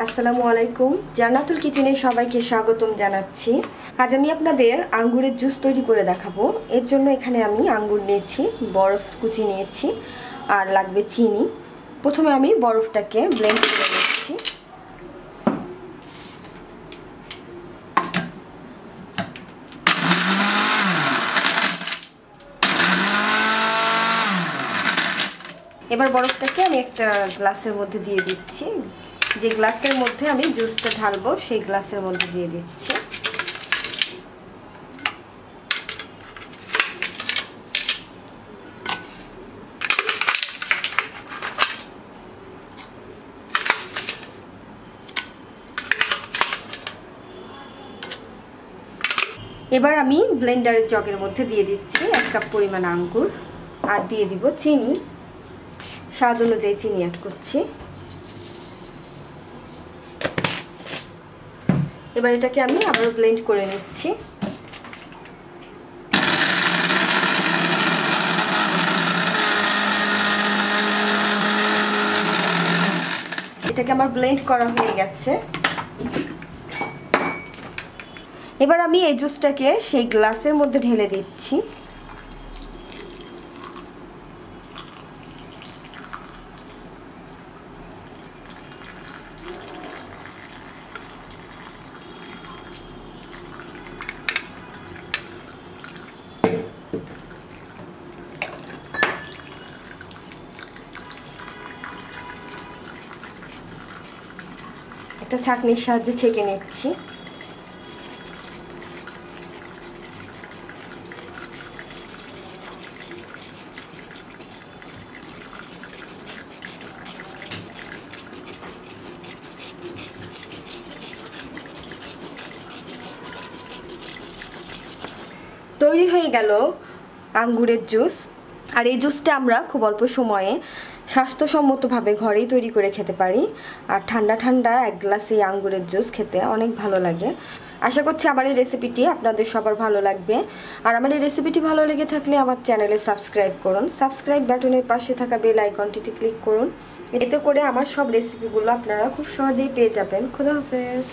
আসসালামু আলাইকুম। জান্নাতুল কিচেনে সবাইকে স্বাগতম জানাচ্ছি। আজ আমি আপনাদের আঙ্গুরের জুস তৈরি করে দেখাবো। এর জন্য এখানে আমি আঙ্গুর নিয়েছি, বরফ কুচি নিয়েছি, আর লাগবে চিনি। প্রথমে আমি বরফটাকে ব্লেন্ড করে নিচ্ছি। এবার বরফটাকে আমি একটা গ্লাসের মধ্যে দিয়ে দিচ্ছি। যে গ্লাসের মধ্যে আমি জুসটা ঢালবো সেই গ্লাসের মধ্যে দিয়ে দিচ্ছি। এবার আমি ব্লেন্ডারের জগের মধ্যে দিয়ে দিচ্ছি 1 কাপ পরিমাণ আঙ্গুর, আর দিয়ে দিব চিনি। স্বাদ অনুযায়ী চিনি অ্যাড করছি। এবার এটাকে আমি আবার ব্লেন্ড করে নিচ্ছি। এটাকে আমার ব্লেন্ড করা হয়ে গেছে। এবার আমি এই জুসটাকে সেই গ্লাসের মধ্যে ঢেলে দিচ্ছি। একটা ছাঁকনির সাহায্যে ছেঁকে নিচ্ছি। তৈরি হয়ে গেল আঙ্গুরের জুস। আর এই জুসটা আমরা খুব অল্প সময়ে স্বাস্থ্যসম্মতভাবে ঘরেই তৈরি করে খেতে পারি। আর ঠান্ডা ঠান্ডা 1 গ্লাস এই আঙ্গুরের জুস খেতে অনেক ভালো লাগে। আশা করছি আমার এই রেসিপিটি আপনাদের সবার ভালো লাগবে। আর আমার এই রেসিপিটি ভালো লেগে থাকলে আমার চ্যানেলে সাবস্ক্রাইব করুন। সাবস্ক্রাইব বাটনের পাশে থাকা বেল আইকনটিতে ক্লিক করুন। এতে করে আমার সব রেসিপিগুলো আপনারা খুব সহজেই পেয়ে যাবেন। খোদা হাফেজ।